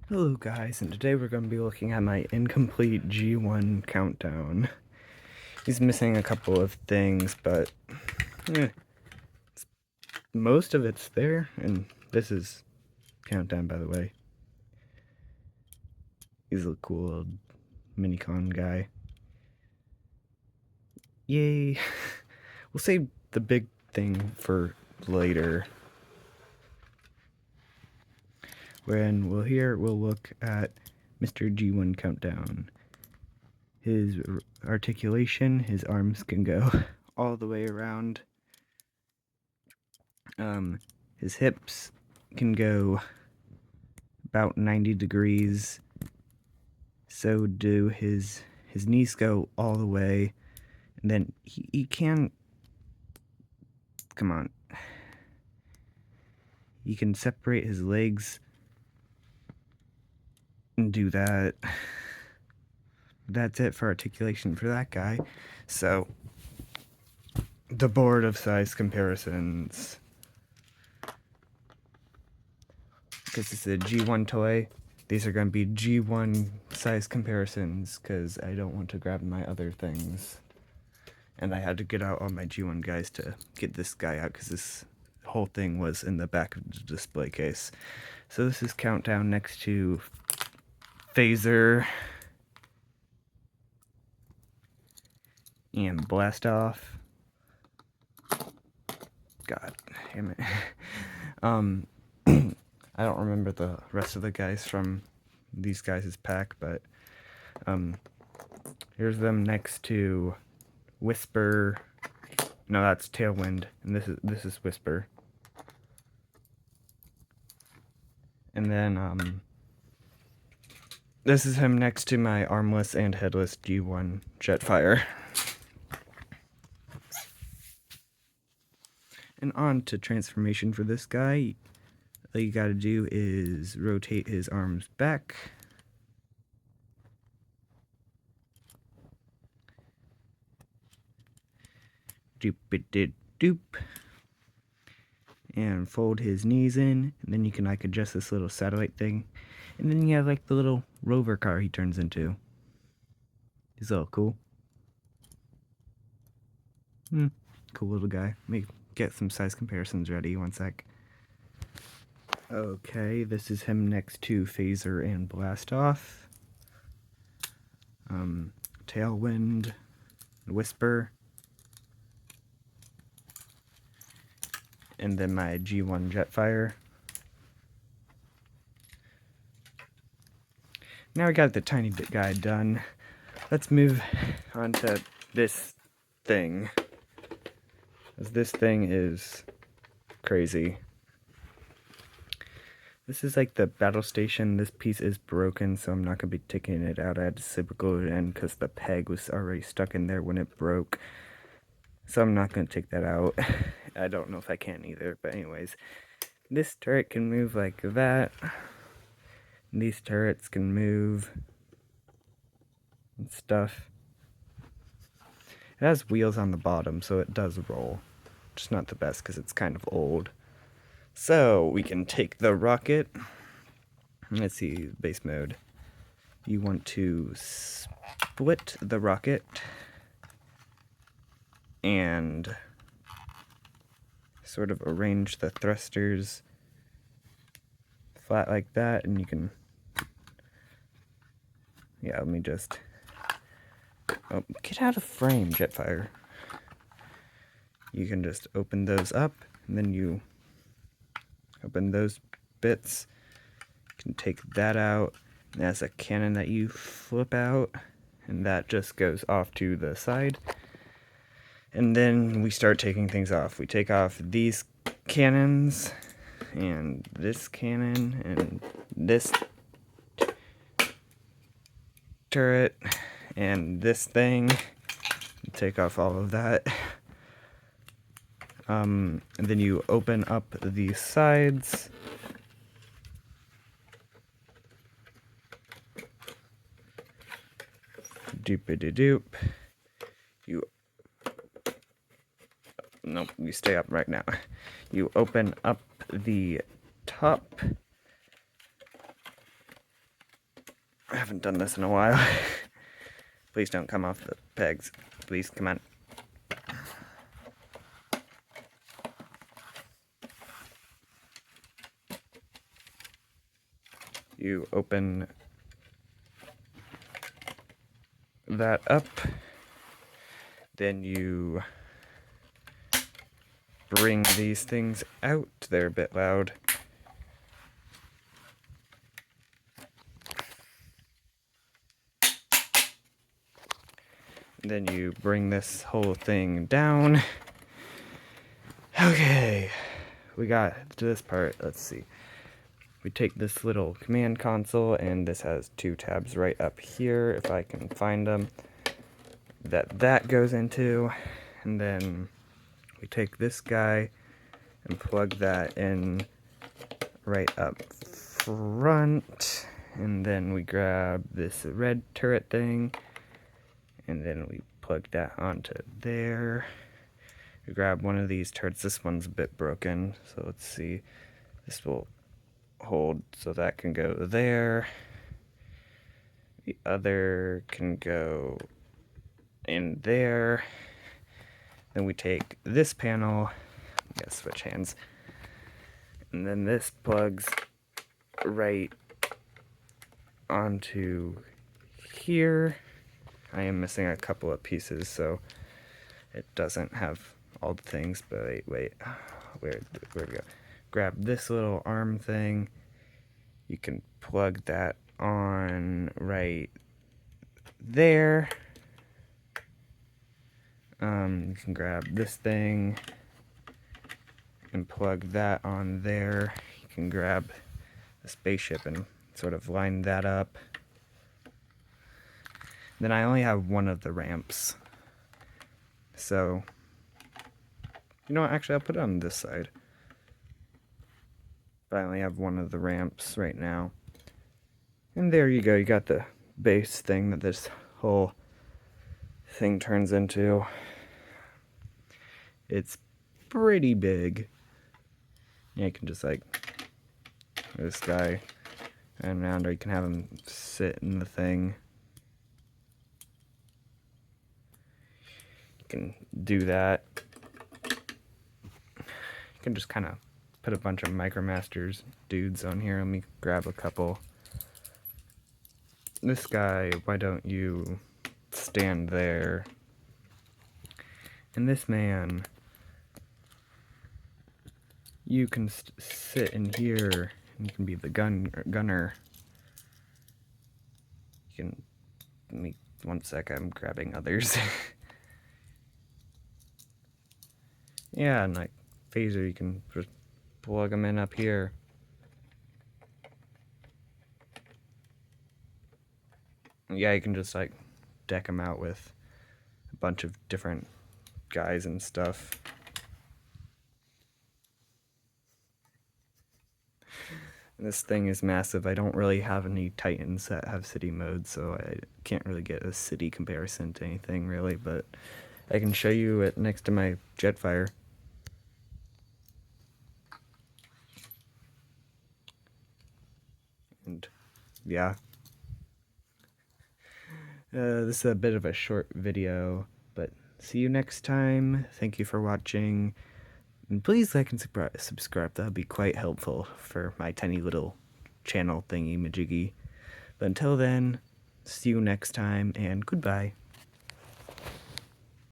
Hello guys, and today we're going to be looking at my incomplete G1 countdown. He's missing a couple of things, but most of it's there, and this is countdown, by the way. He's a cool old minicon guy. Yay! We'll save the big thing for later. When we'll look at Mr. G1 countdown. His articulation, his arms can go all the way around. His hips can go about 90 degrees. So do his knees go all the way. And then he can, come on. He can separate his legs and do that. That's it for articulation for that guy. So, the board of size comparisons. This is a G1 toy. These are going to be G1 size comparisons because I don't want to grab my other things. And I had to get out all my G1 guys to get this guy out because this whole thing was in the back of the display case. So this is Countdown next to Phaser and Blast Off. God damn it. I don't remember the rest of the guys from these guys' pack, but here's them next to Whisper. No, that's Tailwind, and this is Whisper. And then this is him next to my armless and headless G1 Jetfire. And on to transformation for this guy. All you gotta do is rotate his arms back. Doop-a-did-doop. And fold his knees in, and then you can like adjust this little satellite thing. And then you have like the little rover car he turns into. He's all cool. Cool little guy. Let me get some size comparisons ready, one sec. Okay, this is him next to Phaser and Blast Off. Tailwind, Whisper. And then my G1 Jetfire. Now we got the tiny bit guy done. Let's move on to this thing. As this thing is crazy. This is like the battle station. This piece is broken, so I'm not going to be taking it out. I had to slip glue it in because the peg was already stuck in there when it broke. So I'm not going to take that out. I don't know if I can either, but anyways. This turret can move like that. And these turrets can move and stuff. It has wheels on the bottom, so it does roll. Just not the best because it's kind of old. So we can take the rocket. Let's see, base mode. You want to split the rocket and sort of arrange the thrusters flat like that, and you can, yeah, let me just, oh, get out of frame, Jetfire. You can just open those up, and then you open those bits. You can take that out. That's a cannon that you flip out, and that just goes off to the side. And then we start taking things off. We take off these cannons, and this cannon, and this turret, and this thing. Take off all of that. And then you open up the sides. Doop-a-de-doop. Nope, you stay up right now. You open up the top. I haven't done this in a while. Please don't come off the pegs. Please, come on. You open that up, then you bring these things out. They're a bit loud. Then you bring this whole thing down. Okay, we got to this part. Let's see. We take this little command console, and this has two tabs right up here, if I can find them, that goes into. And then we take this guy and plug that in right up front. And then we grab this red turret thing, and then we plug that onto there. We grab one of these turrets. This one's a bit broken, so let's see. This will hold, so that can go there. The other can go in there. Then we take this panel. I gotta switch hands. And then this plugs right onto here. I am missing a couple of pieces, so it doesn't have all the things, but wait, where'd we go? Grab this little arm thing. You can plug that on right there. You can grab this thing and plug that on there. You can grab the spaceship and sort of line that up. Then I only have one of the ramps. So, you know what, actually I'll put it on this side. But I only have one of the ramps right now. And there you go, you got the base thing that this whole thing turns into. It's pretty big. Yeah, you can just like, this guy and around, or you can have him sit in the thing. You can do that. You can just kind of put a bunch of MicroMasters dudes on here. Let me grab a couple. This guy, why don't you stand there? And this man, you can sit in here, and you can be the gunner. You can, let me, one sec, I'm grabbing others. Yeah, and like phaser, you can just plug them in up here. Yeah, you can just like deck them out with a bunch of different guys and stuff. This thing is massive. I don't really have any Titans that have city mode, so I can't really get a city comparison to anything really, but I can show you it next to my Jetfire. And yeah. This is a bit of a short video, but see you next time. Thank you for watching. And please like and subscribe. That would be quite helpful for my tiny little channel thingy majiggy. But until then, see you next time, and goodbye.